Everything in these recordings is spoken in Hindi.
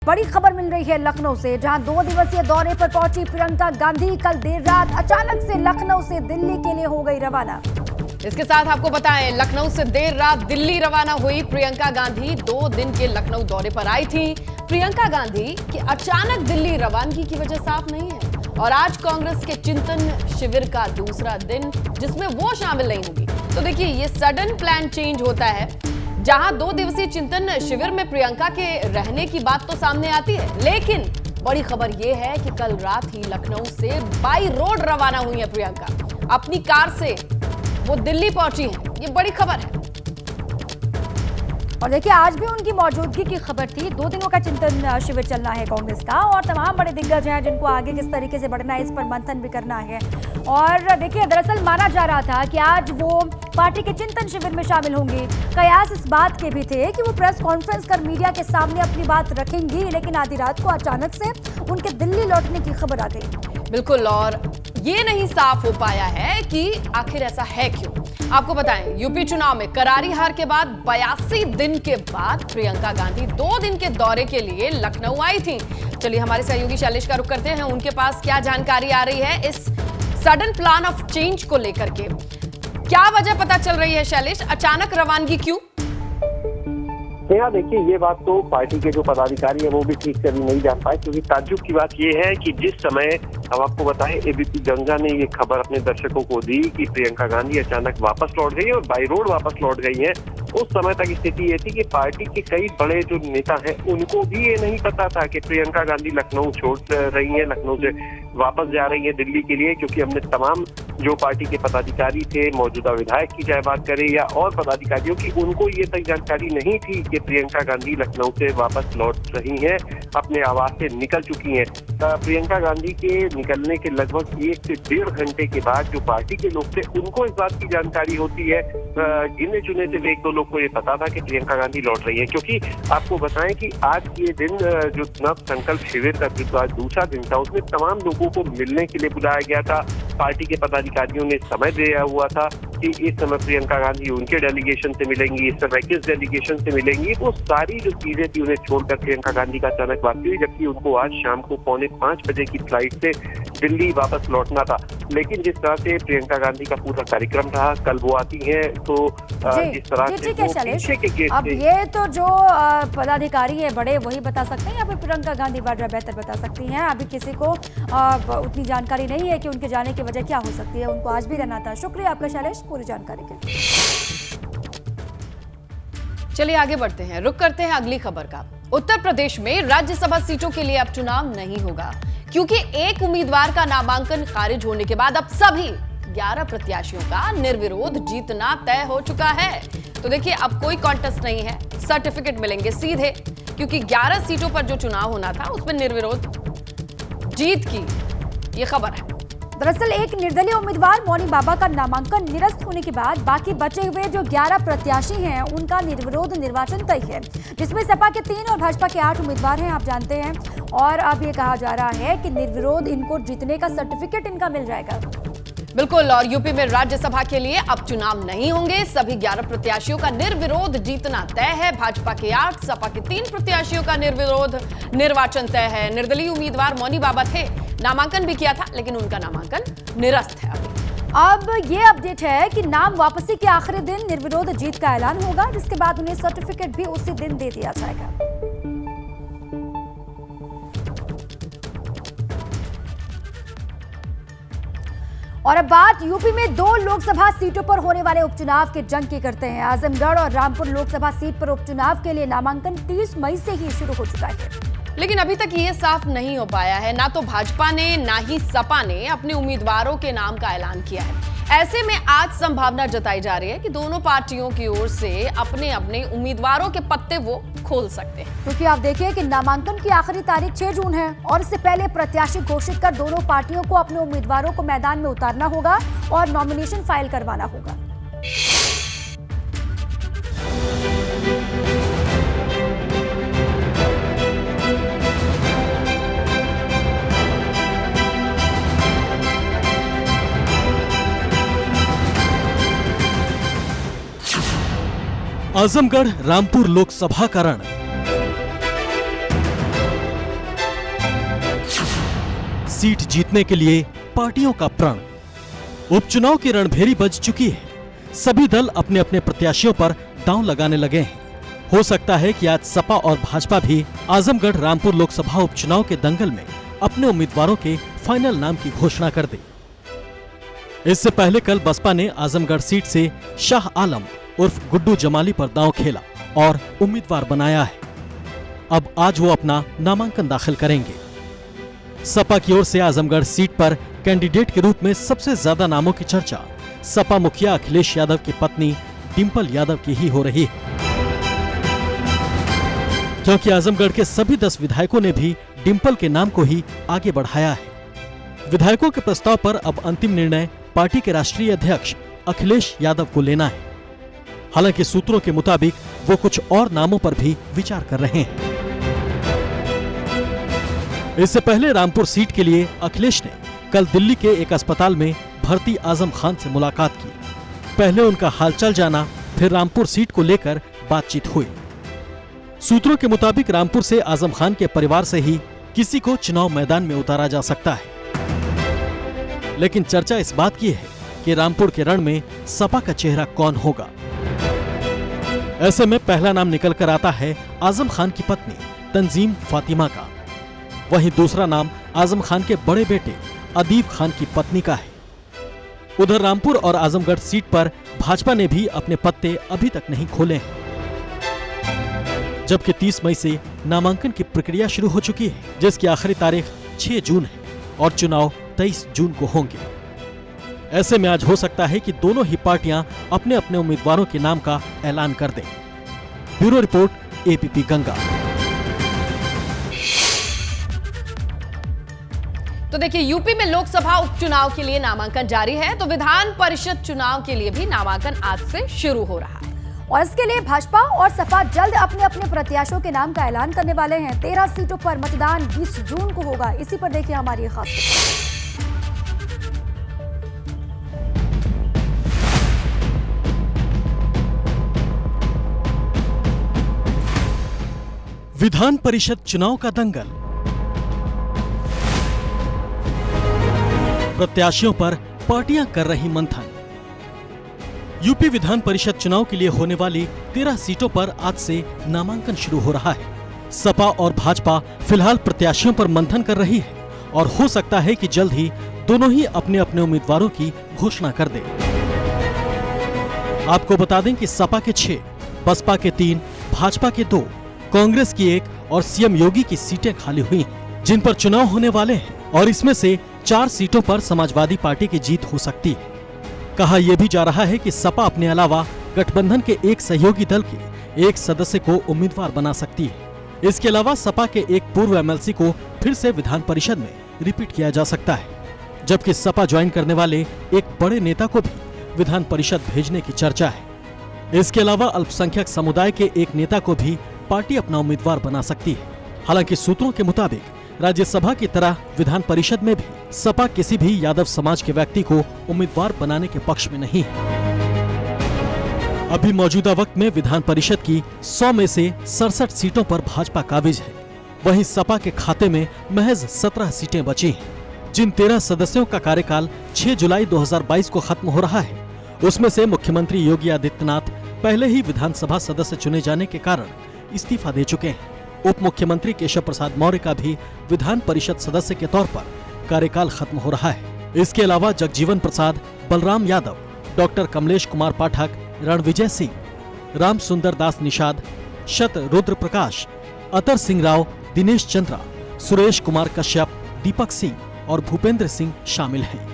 बड़ी खबर मिल रही है लखनऊ से, जहां 2 दिवसीय दौरे पर पहुंची प्रियंका गांधी कल देर रात अचानक से लखनऊ से दिल्ली के लिए हो गई रवाना। इसके साथ आपको बताएं, लखनऊ से देर रात दिल्ली रवाना हुई प्रियंका गांधी 2 दिन के लखनऊ दौरे पर आई थी। प्रियंका गांधी की अचानक दिल्ली रवानगी की वजह साफ नहीं है और आज कांग्रेस के चिंतन शिविर का दूसरा दिन जिसमें वो शामिल नहीं होगी। तो देखिए, ये सडन प्लान चेंज होता है। जहां 2 दिवसीय चिंतन शिविर में प्रियंका के रहने की बात तो सामने आती है, लेकिन बड़ी खबर यह है कि कल रात ही लखनऊ से बाई रोड रवाना हुई है प्रियंका। अपनी कार से वो दिल्ली पहुंची हैं। ये बड़ी खबर है। और देखिए, आज भी उनकी मौजूदगी की खबर थी। 2 दिनों का चिंतन शिविर चलना है कांग्रेस का और तमाम बड़े दिग्गज हैं जिनको आगे किस तरीके से बढ़ना है इस पर मंथन भी करना है। और देखिए, दरअसल माना जा रहा था कि आज वो पार्टी के चिंतन शिविर में शामिल होंगी। कयास इस बात के भी थे कि वो प्रेस कॉन्फ्रेंस कर मीडिया के सामने अपनी बात रखेंगी, लेकिन आधी रात को अचानक से उनके दिल्ली लौटने की खबर आ गई। बिल्कुल, और ये नहीं साफ हो पाया है कि आखिर ऐसा है क्यों। आपको बताएं, यूपी चुनाव में करारी हार के बाद 82 दिन के बाद प्रियंका गांधी 2 दिन के दौरे के लिए लखनऊ आई थी। चलिए, हमारे सहयोगी शैलेश का रुख करते हैं, उनके पास क्या जानकारी आ रही है इस सडन प्लान ऑफ चेंज को लेकर के। क्या वजह पता चल रही है शैलेश, अचानक रवानगी क्यों? यहाँ देखिए, ये बात तो पार्टी के जो पदाधिकारी है वो भी ठीक से अभी नहीं जान पाए, क्योंकि ताज्जुब की बात ये है कि जिस समय हम आपको बताएं एबीपी गंगा ने ये खबर अपने दर्शकों को दी कि प्रियंका गांधी अचानक वापस लौट गई है और बाई रोड वापस लौट गई है, उस समय तक स्थिति ये थी कि पार्टी के कई बड़े जो नेता हैं उनको भी ये नहीं पता था कि प्रियंका गांधी लखनऊ छोड़ रही है, लखनऊ से वापस जा रही है दिल्ली के लिए। क्योंकि हमने तमाम जो पार्टी के पदाधिकारी थे, मौजूदा विधायक की चाहे बात करें या और पदाधिकारियों की, उनको ये तक जानकारी नहीं थी कि प्रियंका गांधी लखनऊ से वापस लौट रही हैं, अपने आवास से निकल चुकी हैं। प्रियंका गांधी के निकलने के लगभग 1 से 1.5 घंटे के बाद जो पार्टी के लोग थे उनको इस बात की जानकारी होती है। गिने चुने से 1-2 लोग को ये पता था कि प्रियंका गांधी लौट रही है, क्योंकि आपको बताएं कि आज ये दिन जो नव संकल्प शिविर का जो आज दूसरा दिन था, उसमें तमाम लोगों को मिलने के लिए बुलाया गया था। पार्टी के पदाधिकारियों ने समय दिया हुआ था कि इस समय प्रियंका गांधी उनके डेलीगेशन से मिलेंगी, इस समय किस डेलीगेशन से मिलेंगी। वो सारी जो चीजें थी उन्हें छोड़कर प्रियंका गांधी का अचानक वापसी हुई, जबकि उनको आज शाम को 4:45 बजे की फ्लाइट से दिल्ली वापस लौटना था। लेकिन जिस तरह से प्रियंका गांधी का पूरा कार्यक्रम रहा, कल वो आती है तो जिस तरह से पीछे के केस अब ये तो जो पदाधिकारी है बड़े वही बता सकते हैं या फिर प्रियंका गांधी बेहतर बता सकती हैं। अभी किसी को उतनी जानकारी नहीं है कि उनके जाने की वजह क्या हो सकती है। उनको आज भी रहना था। शुक्रिया आपका शैलेश पूरी जानकारी के लिए। चलिए आगे बढ़ते हैं, रुक करते हैं अगली खबर का। उत्तर प्रदेश में राज्यसभा सीटों के लिए अब चुनाव नहीं होगा, क्योंकि एक उम्मीदवार का नामांकन खारिज होने के बाद अब सभी 11 प्रत्याशियों का निर्विरोध जीतना तय हो चुका है। तो देखिए, अब कोई कॉन्टेस्ट नहीं है, सर्टिफिकेट मिलेंगे सीधे, क्योंकि 11 सीटों पर जो चुनाव होना था उसमें निर्विरोध जीत की ये खबर है। दरअसल एक निर्दलीय उम्मीदवार मौनी बाबा का नामांकन निरस्त होने के बाद बाकी बचे हुए जो 11 प्रत्याशी हैं उनका निर्विरोध निर्वाचन तय है, जिसमें सपा के 3 और भाजपा के 8 उम्मीदवार हैं, आप जानते हैं। और अब ये कहा जा रहा है कि निर्विरोध इनको जीतने का सर्टिफिकेट इनका मिल जाएगा। बिल्कुल, और यूपी में राज्यसभा के लिए अब चुनाव नहीं होंगे। सभी 11 प्रत्याशियों का निर्विरोध जीतना तय है। भाजपा के 8, सपा के 3 प्रत्याशियों का निर्विरोध निर्वाचन तय है। निर्दलीय उम्मीदवार मौनी बाबा थे, नामांकन भी किया था, लेकिन उनका नामांकन निरस्त है। अब ये अपडेट है कि नाम वापसी के आखिरी दिन निर्विरोध जीत का ऐलान होगा, जिसके बाद उन्हें सर्टिफिकेट भी उसी दिन दे दिया जाएगा। और अब बात यूपी में 2 लोकसभा सीटों पर होने वाले उपचुनाव के जंग की करते हैं। आजमगढ़ और रामपुर लोकसभा सीट पर उपचुनाव के लिए नामांकन 30 मई से ही शुरू हो चुका है, लेकिन अभी तक ये साफ नहीं हो पाया है। ना तो भाजपा ने ना ही सपा ने अपने उम्मीदवारों के नाम का ऐलान किया है। ऐसे में आज संभावना जताई जा रही है कि दोनों पार्टियों की ओर से अपने अपने उम्मीदवारों के पत्ते वो खोल सकते हैं, क्योंकि आप देखिए कि नामांकन की आखिरी तारीख 6 जून है और इससे पहले प्रत्याशी घोषित कर दोनों पार्टियों को अपने उम्मीदवारों को मैदान में उतारना होगा और नॉमिनेशन फाइल करवाना होगा। आजमगढ़ रामपुर लोकसभा का रण सीट जीतने के लिए पार्टियों का प्रण। उपचुनाव की रणभेरी बज चुकी है। सभी दल अपने अपने प्रत्याशियों पर दांव लगाने लगे हैं। हो सकता है कि आज सपा और भाजपा भी आजमगढ़ रामपुर लोकसभा उपचुनाव के दंगल में अपने उम्मीदवारों के फाइनल नाम की घोषणा कर दे। इससे पहले कल बसपा ने आजमगढ़ सीट से शाह आलम उर्फ गुड्डू जमाली पर दांव खेला और उम्मीदवार बनाया है। अब आज वो अपना नामांकन दाखिल करेंगे। सपा की ओर से आजमगढ़ सीट पर कैंडिडेट के रूप में सबसे ज्यादा नामों की चर्चा सपा मुखिया अखिलेश यादव की पत्नी डिंपल यादव की ही हो रही है, क्योंकि आजमगढ़ के सभी 10 विधायकों ने भी डिंपल के नाम को ही आगे बढ़ाया है। विधायकों के प्रस्ताव पर अब अंतिम निर्णय पार्टी के राष्ट्रीय अध्यक्ष अखिलेश यादव को लेना है। हालांकि सूत्रों के मुताबिक वो कुछ और नामों पर भी विचार कर रहे हैं। इससे पहले रामपुर सीट के लिए अखिलेश ने कल दिल्ली के एक अस्पताल में भर्ती आजम खान से मुलाकात की। पहले उनका हालचाल जाना, फिर रामपुर सीट को लेकर बातचीत हुई। सूत्रों के मुताबिक रामपुर से आजम खान के परिवार से ही किसी को चुनाव मैदान में उतारा जा सकता है, लेकिन चर्चा इस बात की है कि रामपुर के रण में सपा का चेहरा कौन होगा। ऐसे में पहला नाम निकल कर आता है आजम खान की पत्नी तंजीम फातिमा का। वहीं दूसरा नाम आजम खान के बड़े बेटे अदीब खान की पत्नी का है। उधर रामपुर और आजमगढ़ सीट पर भाजपा ने भी अपने पत्ते अभी तक नहीं खोले हैं, जबकि 30 मई से नामांकन की प्रक्रिया शुरू हो चुकी है, जिसकी आखिरी तारीख 6 जून है और चुनाव 23 जून को होंगे। ऐसे में आज हो सकता है कि दोनों ही पार्टियां अपने अपने उम्मीदवारों के नाम का ऐलान कर दें। Bureau report, APP Ganga. तो देखिए, यूपी में लोकसभा उपचुनाव के लिए नामांकन जारी है, तो विधान परिषद चुनाव के लिए भी नामांकन आज से शुरू हो रहा है। और इसके लिए भाजपा और सपा जल्द अपने अपने प्रत्याशियों के नाम का ऐलान करने वाले हैं। 13 सीटों पर मतदान 20 जून को होगा। इसी पर देखिए हमारी खास रिपोर्ट। विधान परिषद चुनाव का दंगल, प्रत्याशियों पर पार्टियां कर रही मंथन। यूपी विधान परिषद चुनाव के लिए होने वाली 13 सीटों पर आज से नामांकन शुरू हो रहा है। सपा और भाजपा फिलहाल प्रत्याशियों पर मंथन कर रही है और हो सकता है कि जल्द ही दोनों ही अपने अपने उम्मीदवारों की घोषणा कर दे। आपको बता दें कि सपा के 6, बसपा के 3, भाजपा के 2, कांग्रेस की 1 और सीएम योगी की सीटें खाली हुई हैं, जिन पर चुनाव होने वाले हैं, और इसमें से 4 सीटों पर समाजवादी पार्टी की जीत हो सकती है। कहा यह भी जा रहा है कि सपा अपने अलावा गठबंधन के एक सहयोगी दल के एक सदस्य को उम्मीदवार बना सकती है। इसके अलावा सपा के एक पूर्व MLC को फिर से विधान परिषद में रिपीट किया जा सकता है, जबकि सपा ज्वाइन करने वाले एक बड़े नेता को भी विधान परिषद भेजने की चर्चा है। इसके अलावा अल्पसंख्यक समुदाय के एक नेता को भी पार्टी अपना उम्मीदवार बना सकती है। हालांकि सूत्रों के मुताबिक राज्यसभा की तरह विधान परिषद में भी सपा किसी भी यादव समाज के व्यक्ति को उम्मीदवार बनाने के पक्ष में नहीं है। अभी मौजूदा वक्त में विधान परिषद की 100 में से 67 सीटों पर भाजपा काबिज है। वहीं सपा के खाते में महज 17 सीटें बची हैं। जिन 13 सदस्यों का कार्यकाल 6 जुलाई 2022 को खत्म हो रहा है, उसमें से मुख्यमंत्री योगी आदित्यनाथ पहले ही विधानसभा सदस्य चुने जाने के कारण इस्तीफा दे चुके हैं। उप मुख्यमंत्री केशव प्रसाद मौर्य का भी विधान परिषद सदस्य के तौर पर कार्यकाल खत्म हो रहा है। इसके अलावा जगजीवन प्रसाद, बलराम यादव, डॉक्टर कमलेश कुमार पाठक, रणविजय सिंह, राम सुंदर दास निषाद, शत रुद्र प्रकाश, अतर सिंह राव, दिनेश चंद्रा, सुरेश कुमार कश्यप, दीपक सिंह और भूपेंद्र सिंह शामिल हैं।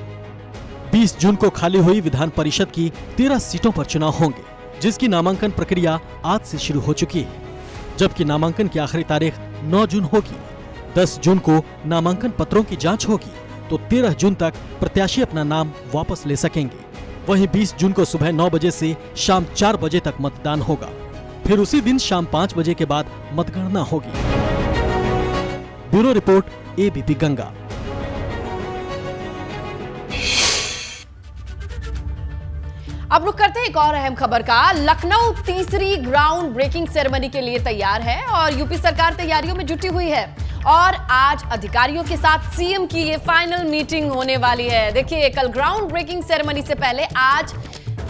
20 जून को खाली हुई विधान परिषद की 13 सीटों पर चुनाव होंगे, जिसकी नामांकन प्रक्रिया आज से शुरू हो चुकी है, जबकि नामांकन की आखिरी तारीख 9 जून होगी। 10 जून को नामांकन पत्रों की जांच होगी, तो 13 जून तक प्रत्याशी अपना नाम वापस ले सकेंगे। वहीं 20 जून को सुबह 9 बजे से शाम 4 बजे तक मतदान होगा। फिर उसी दिन शाम 5 बजे के बाद मतगणना होगी। Bureau report, ABP Ganga. अब रुक करते हैं एक और अहम खबर का। लखनऊ तीसरी ग्राउंड ब्रेकिंग सेरेमनी के लिए तैयार है और यूपी सरकार तैयारियों में जुटी हुई है। और आज अधिकारियों के साथ सीएम की ये फाइनल मीटिंग होने वाली है। देखिए, कल ग्राउंड ब्रेकिंग सेरेमनी से पहले आज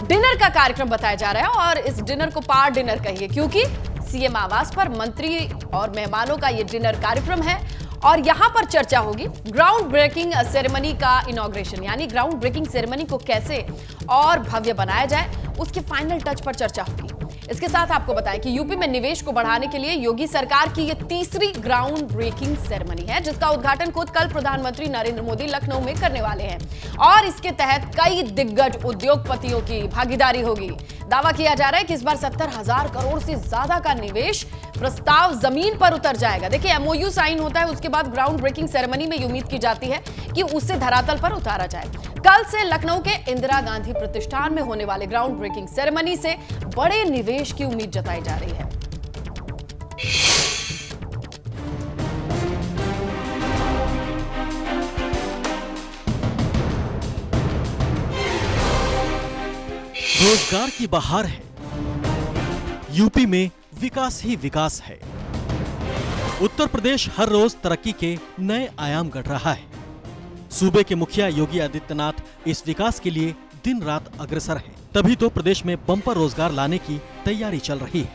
डिनर का कार्यक्रम बताया जा रहा है और इस डिनर को पार डिनर कहिए, क्योंकि सीएम आवास पर मंत्री और मेहमानों का ये डिनर कार्यक्रम है और यहां पर चर्चा होगी ग्राउंड ब्रेकिंग सेरेमनी का इनॉग्रेशन, यानी ग्राउंड ब्रेकिंग सेरेमनी को कैसे और भव्य बनाया जाए, उसके फाइनल टच पर चर्चा होगी। इसके साथ आपको बताएं कि यूपी में निवेश को बढ़ाने के लिए योगी सरकार की यह तीसरी ग्राउंड ब्रेकिंग सेरेमनी है, जिसका उद्घाटन खुद कल प्रधानमंत्री नरेंद्र मोदी लखनऊ में करने वाले हैं और इसके तहत कई दिग्गज उद्योगपतियों की भागीदारी होगी। दावा किया जा रहा है कि इस बार 70,000 करोड़ से ज्यादा का निवेश प्रस्ताव जमीन पर उतर जाएगा। देखिए, एमओयू साइन होता है, उसके बाद ग्राउंड ब्रेकिंग सेरेमनी में उम्मीद की जाती है कि उसे धरातल पर उतारा जाए। कल से लखनऊ के इंदिरा गांधी प्रतिष्ठान में होने वाले ग्राउंड ब्रेकिंग सेरेमनी से बड़े निवेश की उम्मीद जताई जा रही है। रोजगार की बहार है, यूपी में विकास ही विकास है। उत्तर प्रदेश हर रोज तरक्की के नए आयाम गढ़ रहा है। सूबे के मुखिया योगी आदित्यनाथ इस विकास के लिए दिन रात अग्रसर हैं। तभी तो प्रदेश में बम्पर रोजगार लाने की तैयारी चल रही है।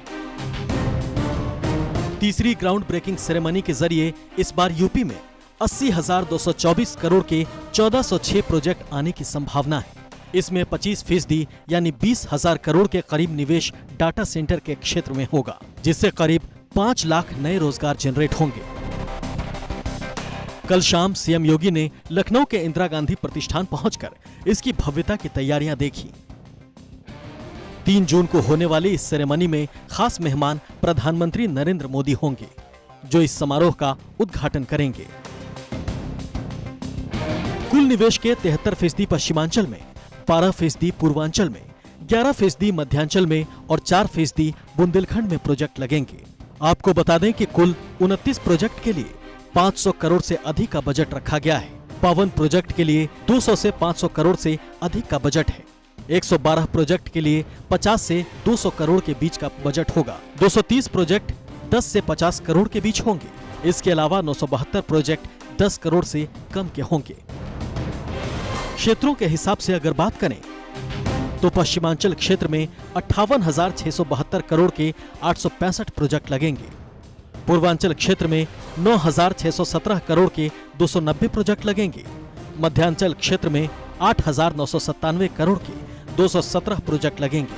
तीसरी ग्राउंड ब्रेकिंग सेरेमनी के जरिए इस बार यूपी में 80,224 करोड़ के 1406 प्रोजेक्ट आने की संभावना है। इसमें 25% यानी 20,000 करोड़ के करीब निवेश डाटा सेंटर के क्षेत्र में होगा, जिससे करीब 5 लाख नए रोजगार जनरेट होंगे। कल शाम सीएम योगी ने लखनऊ के इंदिरा गांधी प्रतिष्ठान पहुंचकर इसकी भव्यता की तैयारियां देखी। 3 जून को होने वाली इस सेरेमनी में खास मेहमान प्रधानमंत्री नरेंद्र मोदी होंगे, जो इस समारोह का उद्घाटन करेंगे। कुल निवेश के 73% पश्चिमांचल में, 12% पूर्वांचल में, 11% मध्यांचल में और 4% बुंदेलखंड में प्रोजेक्ट लगेंगे। आपको बता दें कि कुल 29 प्रोजेक्ट के लिए 500 करोड़ से अधिक का बजट रखा गया है। 52 प्रोजेक्ट के लिए 200 से 500 करोड़ से अधिक का बजट है। 112 प्रोजेक्ट के लिए 50 से 200 करोड़ के बीच का बजट होगा। 230 प्रोजेक्ट 10 से 50 करोड़ के बीच होंगे। इसके अलावा 972 प्रोजेक्ट 10 करोड़ से कम के होंगे। क्षेत्रों के हिसाब से अगर बात करें तो पश्चिमांचल क्षेत्र में 58,672 करोड़ के 865 प्रोजेक्ट लगेंगे। पूर्वांचल क्षेत्र में 9,617 करोड़ के 290 प्रोजेक्ट लगेंगे। मध्यांचल क्षेत्र में 8,997 करोड़ के 217 प्रोजेक्ट लगेंगे,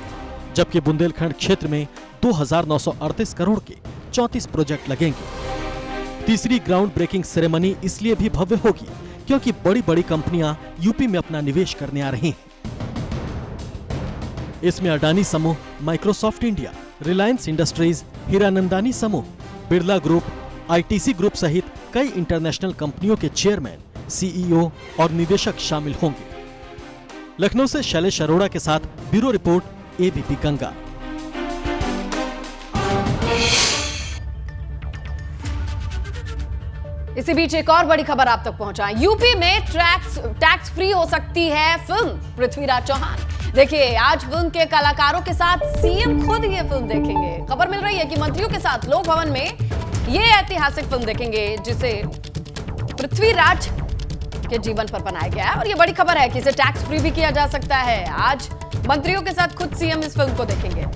जबकि बुंदेलखंड क्षेत्र में 2,938 करोड़ के 34 प्रोजेक्ट लगेंगे। तीसरी ग्राउंड ब्रेकिंग सेरेमनी इसलिए भी भव्य होगी क्योंकि बड़ी बड़ी कंपनियां यूपी में अपना निवेश करने आ रही हैं। इसमें अडानी समूह, Microsoft India, Reliance industries, Hiranandani समूह, बिरला ग्रुप, आईटीसी ग्रुप सहित कई इंटरनेशनल कंपनियों के चेयरमैन, सीईओ और निदेशक शामिल होंगे। लखनऊ से शैलेश अरोड़ा के साथ ब्यूरो रिपोर्ट, एबीपी गंगा। इसी बीच एक और बड़ी खबर आप तक पहुंचाएं। यूपी में टैक्स फ्री हो सकती है फिल्म, पृथ्वीराज चौहान। देखिए, आज फिल्म के कलाकारों के साथ सीएम खुद ये फिल्म देखेंगे। खबर मिल रही है कि मंत्रियों के साथ लोक भवन में ये ऐतिहासिक फिल्म देखेंगे, जिसे पृथ्वीराज के जीवन पर बनाया गया है और ये बड़ी खबर है कि इसे टैक्स फ्री भी किया जा सकता है। आज मंत्रियों के साथ खुद सीएम इस फिल्म को देखेंगे।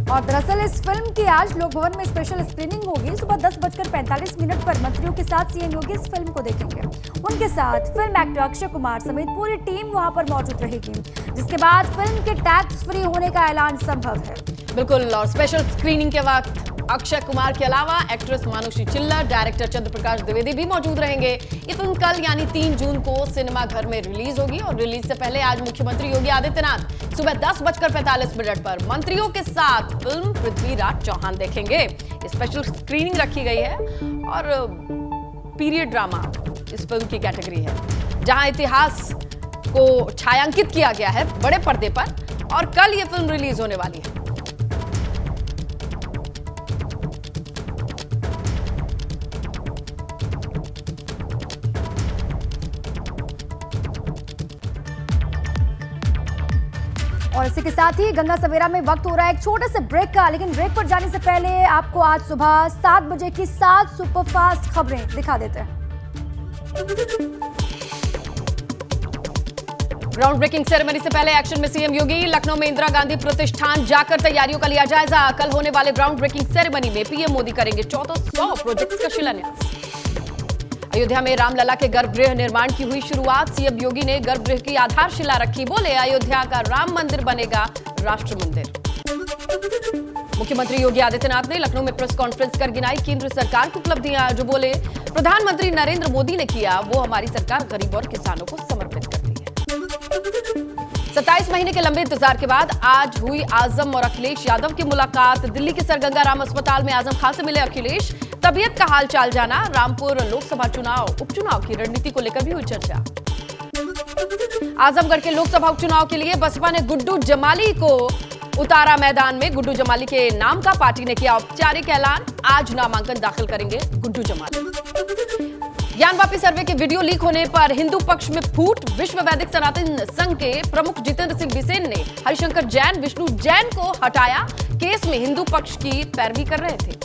और दरअसल इस फिल्म की आज लोक भवन में स्पेशल स्क्रीनिंग होगी। सुबह 10:45 पर मंत्रियों के साथ सीएम योगी इस फिल्म को देखेंगे। उनके साथ फिल्म एक्टर अक्षय कुमार समेत पूरी टीम वहां पर मौजूद रहेगी, जिसके बाद फिल्म के टैक्स फ्री होने का ऐलान संभव है। बिल्कुल, और स्पेशल स्क्रीनिंग के वक्त अक्षय कुमार के अलावा एक्ट्रेस मानुषी चिल्लर, डायरेक्टर चंद्रप्रकाश द्विवेदी भी मौजूद रहेंगे। ये फिल्म कल यानी 3 जून को सिनेमा घर में रिलीज होगी और रिलीज से पहले आज मुख्यमंत्री योगी आदित्यनाथ सुबह 10:45 पर मंत्रियों के साथ फिल्म पृथ्वीराज चौहान देखेंगे। स्पेशल स्क्रीनिंग रखी गई है और पीरियड ड्रामा इस फिल्म की कैटेगरी है, जहां इतिहास को छायांकित किया गया है बड़े पर्दे पर और कल ये फिल्म रिलीज होने वाली है। और इसी के साथ ही गंगा सवेरा में वक्त हो रहा है एक छोटे से ब्रेक का, लेकिन ब्रेक पर जाने से पहले आपको आज सुबह 7 बजे की 7 सुपरफास्ट खबरें दिखा देते हैं। ग्राउंड ब्रेकिंग सेरेमनी से पहले एक्शन में सीएम योगी। लखनऊ में इंदिरा गांधी प्रतिष्ठान जाकर तैयारियों का लिया जायजा। कल होने वाले ग्राउंड ब्रेकिंग सेरेमनी में पीएम मोदी करेंगे 1400 प्रोजेक्ट्स का शिलान्यास। अयोध्या में रामलला के गर्भगृह निर्माण की हुई शुरुआत। सीएम योगी ने गर्भगृह की आधारशिला रखी। बोले अयोध्या का राम मंदिर बनेगा राष्ट्र मंदिर। मुख्यमंत्री योगी आदित्यनाथ ने लखनऊ में प्रेस कॉन्फ्रेंस कर गिनाई केंद्र सरकार की उपलब्धियां। जो बोले प्रधानमंत्री नरेंद्र मोदी ने किया वो हमारी सरकार गरीब और किसानों को समर्पित करती है। 27 महीने के लंबे इंतजार के बाद आज हुई आजम और अखिलेश यादव की मुलाकात। दिल्ली के सर गंगा राम अस्पताल में आजम खान से मिले अखिलेश। तबीयत का हाल चाल जाना। रामपुर लोकसभा चुनाव उपचुनाव की रणनीति को लेकर भी हुई चर्चा। आजमगढ़ के लोकसभा उपचुनाव के लिए बसपा ने गुड्डू जमाली को उतारा मैदान में। गुड्डू जमाली के नाम का पार्टी ने किया औपचारिक ऐलान। आज नामांकन दाखिल करेंगे गुड्डू जमाली। ज्ञानवापी सर्वे के वीडियो लीक होने पर हिंदू पक्ष में फूट। विश्व वैदिक सनातन संघ के प्रमुख जितेंद्र सिंह बिसेन ने हरिशंकर जैन, विष्णु जैन को हटाया। केस में हिंदू पक्ष की पैरवी कर रहे थे।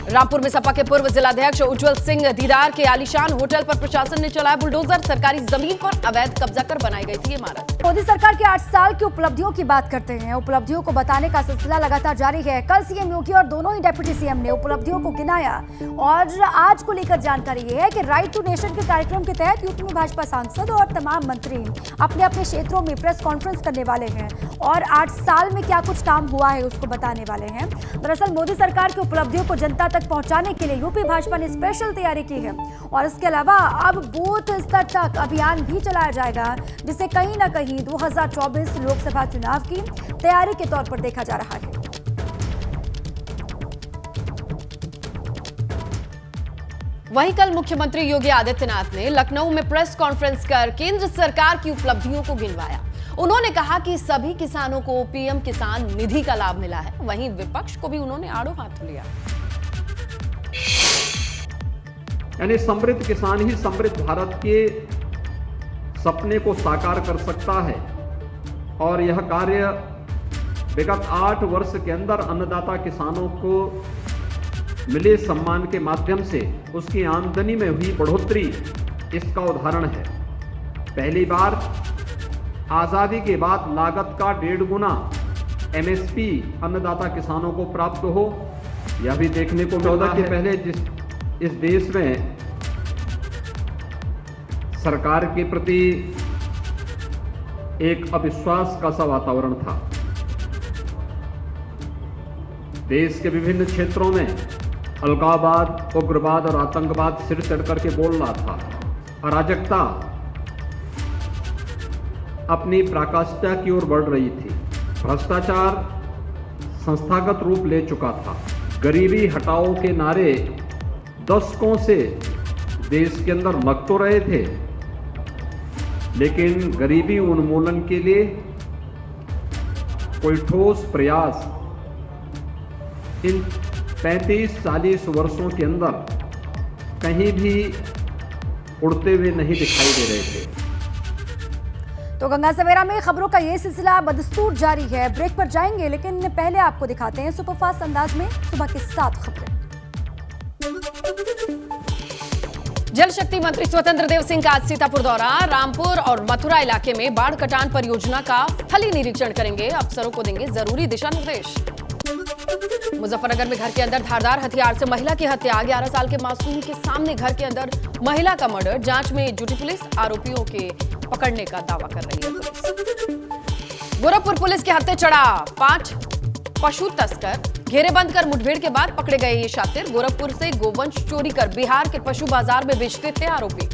रामपुर में सपा के पूर्व जिलाध्यक्ष उज्जवल सिंह दीदार के आलीशान होटल पर प्रशासन ने चलाया बुलडोजर। सरकारी जमीन पर अवैध कब्जा कर बनाई गई थी इमारत। मोदी सरकार के 8 साल की उपलब्धियों की बात करते हैं। उपलब्धियों को बताने का सिलसिला लगातार जारी है। कल सीएम योगी और दोनों ही डिप्टी सीएम ने उपलब्धियों को गिनाया और आज को लेकर जानकारी ये है कि राइट टू नेशन के कार्यक्रम के तहत यूपी में भाजपा सांसद और तमाम मंत्री अपने अपने क्षेत्रों में प्रेस कॉन्फ्रेंस करने वाले हैं और 8 साल में क्या कुछ काम हुआ है उसको बताने वाले हैं। दरअसल मोदी सरकार की उपलब्धियों को जनता तक पहुंचाने के लिए यूपी भाजपा ने स्पेशल तैयारी की है और इसके अलावा अब बूथ स्तर तक अभियान भी चलाया जाएगा, जिसे कहीं ना कहीं 2024 लोकसभा चुनाव की तैयारी के तौर पर देखा जा रहा है। वहीं कल मुख्यमंत्री योगी आदित्यनाथ ने लखनऊ में प्रेस कॉन्फ्रेंस कर केंद्र सरकार की उपलब्धियों को गिनवाया। उन्होंने कहा कि सभी किसानों को पीएम किसान निधि का लाभ मिला है। वहीं विपक्ष को भी उन्होंने आड़ो हाथ लिया। यानी समृद्ध किसान ही समृद्ध भारत के सपने को साकार कर सकता है और यह कार्य विगत 8 वर्ष के अंदर अन्नदाता किसानों को मिले सम्मान के माध्यम से उसकी आमदनी में हुई बढ़ोतरी इसका उदाहरण है। पहली बार आजादी के बाद लागत का 1.5 गुना एमएसपी अन्नदाता किसानों को प्राप्त हो, यह भी देखने को मिला है। पहले इस देश में सरकार के प्रति एक अविश्वास का सा वातावरण था। देश के विभिन्न क्षेत्रों में अलगाववाद, उग्रवाद और आतंकवाद सिर चढ़ करके बोल रहा था। अराजकता अपनी पराकाष्ठा की ओर बढ़ रही थी। भ्रष्टाचार संस्थागत रूप ले चुका था। गरीबी हटाओ के नारे दशकों से देश के अंदर लग तो रहे थे, लेकिन गरीबी उन्मूलन के लिए कोई ठोस प्रयास इन 35-40 वर्षों के अंदर कहीं भी उड़ते हुए नहीं दिखाई दे रहे थे। तो गंगा सवेरा में खबरों का ये सिलसिला बदस्तूर जारी है। ब्रेक पर जाएंगे, लेकिन पहले आपको दिखाते हैं सुपरफास्ट अंदाज में सुबह की 7 खबरें। जल शक्ति मंत्री स्वतंत्र देव सिंह का आज सीतापुर दौरा। रामपुर और मथुरा इलाके में बाढ़ कटान परियोजना का स्थलीय निरीक्षण करेंगे। अफसरों को देंगे जरूरी दिशा निर्देश। मुजफ्फरनगर में घर के अंदर धारदार हथियार से महिला की हत्या। 11 साल के मासूम के सामने घर के अंदर महिला का मर्डर। जांच में जुटी पुलिस आरोपियों के पकड़ने का दावा कर रही है पुलिस। गोरखपुर पुलिस के हत्थे चढ़ा 5 पशु तस्कर। घेरेबंद कर मुठभेड़ के बाद पकड़े गए ये शातिर। गोरखपुर से गोवंश चोरी कर बिहार के पशु बाजार में बेचते थे आरोपी।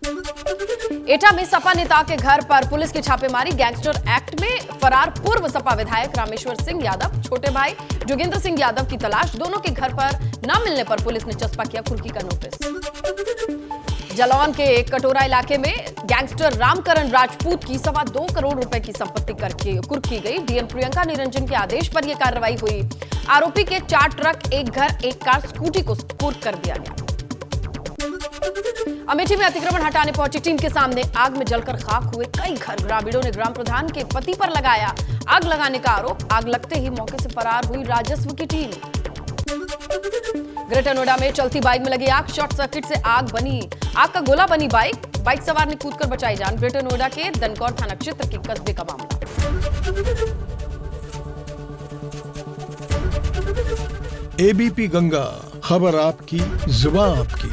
एटा में सपा नेता के घर पर पुलिस की छापेमारी। गैंगस्टर एक्ट में फरार पूर्व सपा विधायक रामेश्वर सिंह यादव, छोटे भाई जोगेंद्र सिंह यादव की तलाश। दोनों के घर पर न मिलने पर पुलिस ने चस्पा किया कुर्की का नोटिस। जालौन के कटोरा इलाके में गैंगस्टर रामकरण राजपूत की 2.25 करोड़ रुपए की संपत्ति कुर्की गई। डीएम प्रियंका निरंजन के आदेश पर यह कार्रवाई हुई। आरोपी के 4 ट्रक, 1 घर, 1 कार, स्कूटी को कुर्क कर दिया गया। अमेठी में अतिक्रमण हटाने पहुंची टीम के सामने आग में जलकर खाक हुए कई घर। ग्रामीणों ने ग्राम प्रधान के पति पर लगाया आग लगाने का आरोप। आग लगते ही मौके से फरार हुई राजस्व की टीम। ग्रेटर नोएडा में चलती बाइक में लगी आग, शॉर्ट सर्किट से आग का गोला बनी बाइक सवार ने कूदकर बचाई जान। ग्रेटर नोएडा के दनकौर थाना क्षेत्र के कस्बे का मामला। एबीपी गंगा, खबर आपकी, जुबान आपकी।